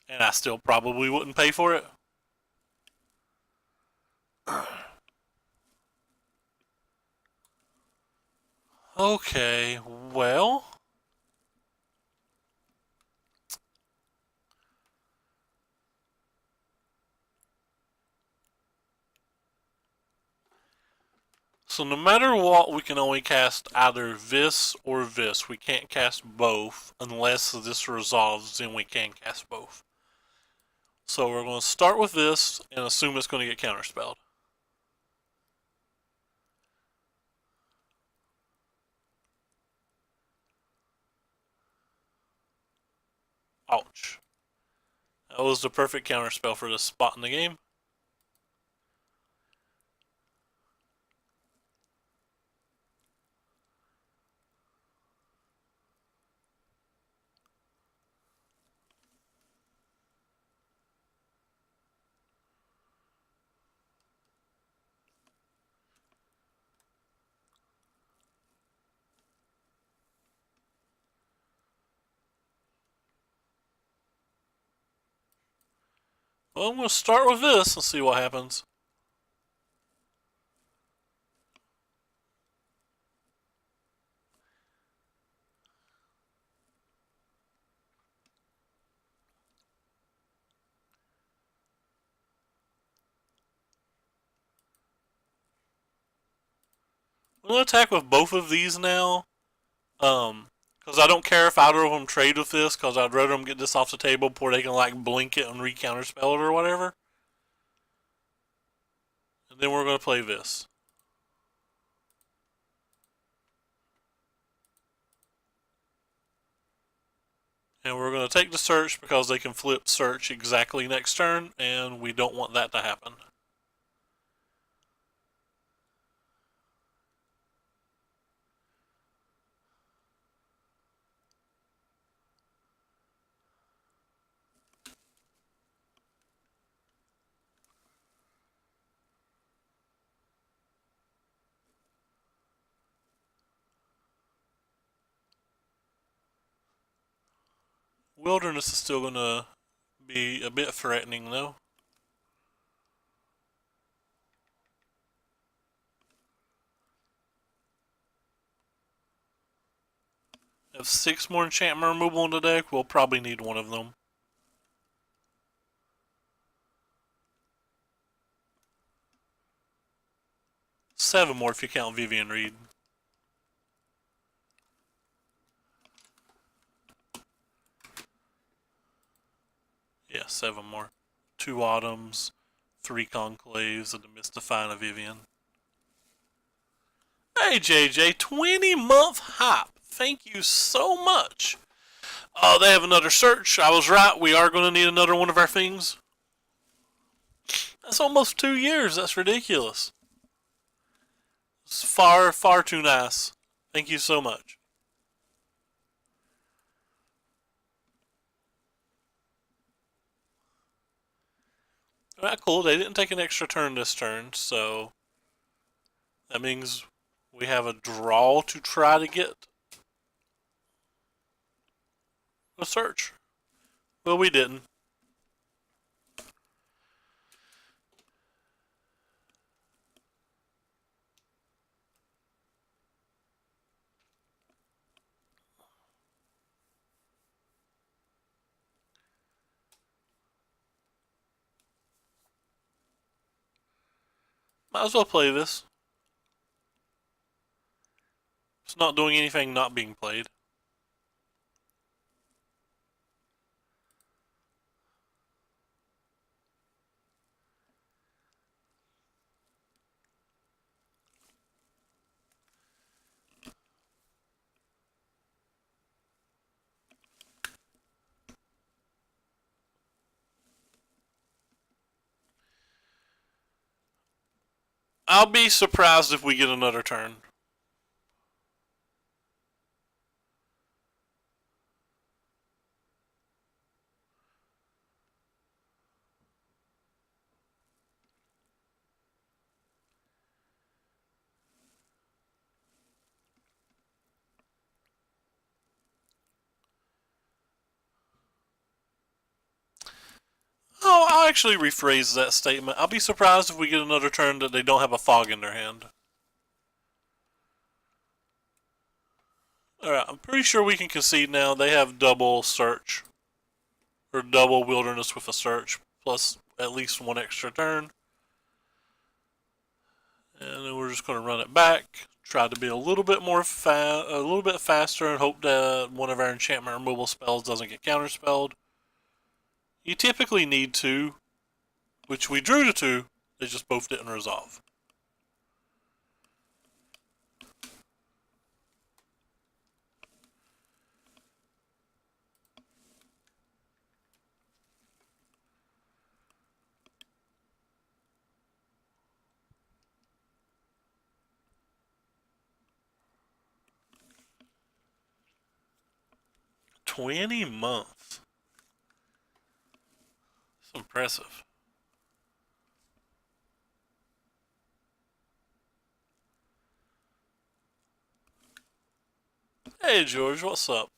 And I still probably wouldn't pay for it. Okay, well, so no matter what, we can only cast either this or this. We can't cast both unless this resolves, then we can cast both. So we're going to start with this and assume it's going to get counterspelled. Ouch. That was the perfect counterspell for this spot in the game. Well, I'm going to start with this and see what happens. I'm going to attack with both of these now. Because I don't care if either of them trade with this, because I'd rather them get this off the table before they can, like, blink it and re-counterspell it or whatever. And then we're going to play this. And we're going to take the search because they can flip search exactly next turn, and we don't want that to happen. Wilderness is still going to be a bit threatening, though. If 6 more enchantment removal in the deck, we'll probably need one of them. Seven more if you count Vivian Reed. Yeah, 7 more. 2 Autumns, 3 Conclaves, and the Mystifying of Vivian. Hey JJ, 20-month hype. Thank you so much. Oh, they have another search. I was right. We are going to need another one of our things. That's almost 2 years. That's ridiculous. It's far, far too nice. Thank you so much. Alright, cool. They didn't take an extra turn this turn, so that means we have a draw to try to get a search. Well, we didn't. Might as well play this. It's not doing anything not being played. I'll be surprised if we get another turn. Oh, I'll actually rephrase that statement. I'll be surprised if we get another turn that they don't have a fog in their hand. Alright, I'm pretty sure we can concede now. They have double search. Or double wilderness with a search. Plus at least one extra turn. And then we're just going to run it back. Try to be a little bit faster and hope that one of our enchantment removal spells doesn't get counterspelled. You typically need two, which we drew to two. They just both didn't resolve. $20 months. That's impressive. Hey George, what's up?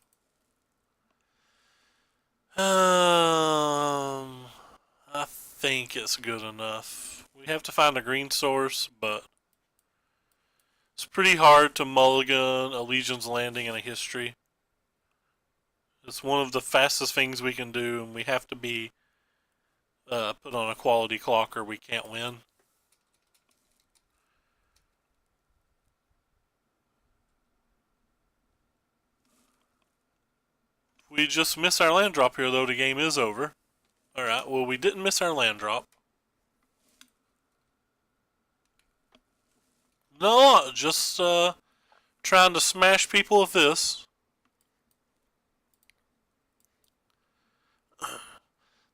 I think it's good enough. We have to find a green source, but it's pretty hard to mulligan a Legion's Landing in a history. It's one of the fastest things we can do, and we have to be put on a quality clock or we can't win. If we just miss our land drop here, though, the game is over. Alright, well, we didn't miss our land drop. No, just trying to smash people with this.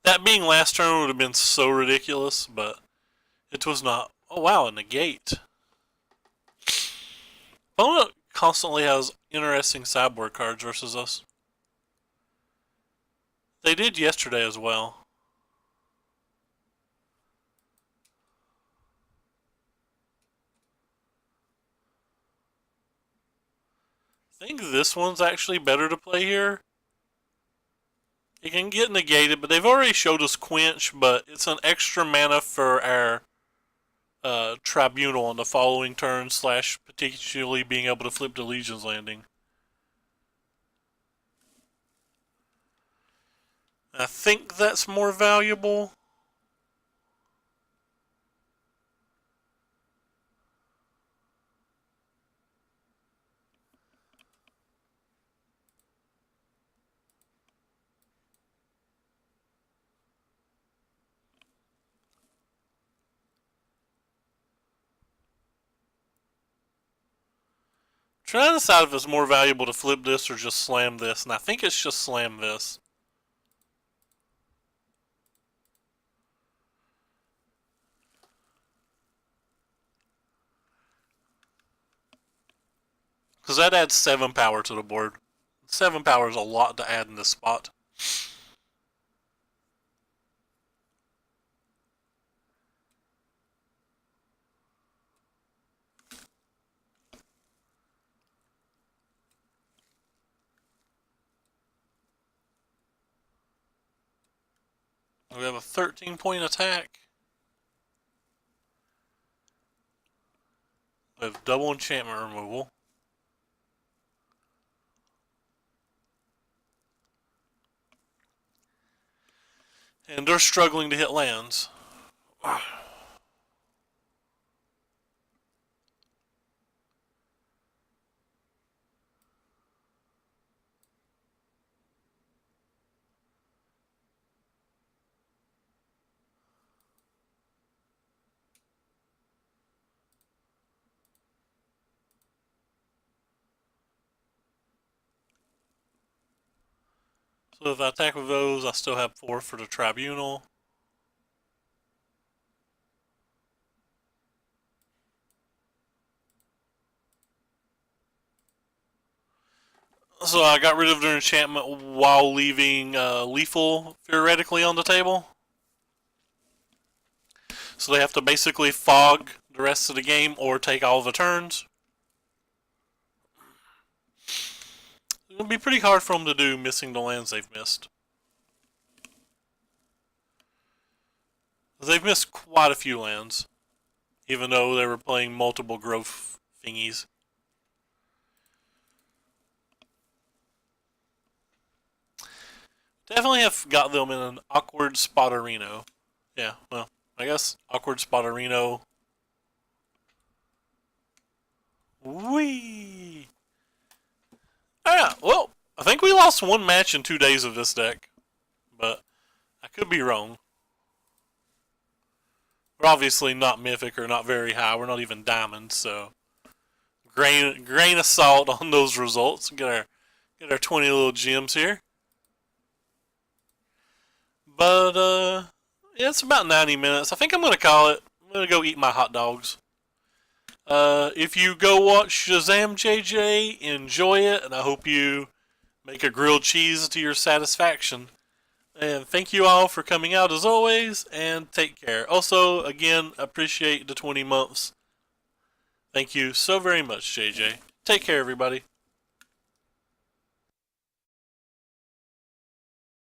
That being last turn would have been so ridiculous, but it was not. Oh wow, a negate. Opponent constantly has interesting sideboard cards versus us. They did yesterday as well. I think this one's actually better to play here. It can get negated, but they've already showed us Quench, but it's an extra mana for our Tribunal on the following turn, / potentially being able to flip to Legion's Landing. I think that's more valuable. Trying to decide if it's more valuable to flip this or just slam this, and I think it's just slam this. Because that adds 7 power to the board. 7 power is a lot to add in this spot. We have a 13-point attack. We have double enchantment removal. And they're struggling to hit lands. So if I attack with those, I still have 4 for the Tribunal. So I got rid of their enchantment while leaving lethal theoretically on the table. So they have to basically fog the rest of the game or take all the turns. It'll be pretty hard for them to do, missing the lands they've missed. They've missed quite a few lands, even though they were playing multiple growth thingies. Definitely have got them in an awkward spot-areno. Yeah, well, I guess awkward spot-areno. Whee! Yeah, well, I think we lost one match in 2 days of this deck, but I could be wrong. We're obviously not mythic or not very high. We're not even diamond, so grain of salt on those results. Get our 20 little gems here. But yeah, it's about 90 minutes. I think I'm gonna call it. I'm gonna go eat my hot dogs. If you go watch Shazam JJ, enjoy it, and I hope you make a grilled cheese to your satisfaction. And thank you all for coming out as always, and take care. Also, again, appreciate the 20 months. Thank you so very much, JJ. Take care, everybody.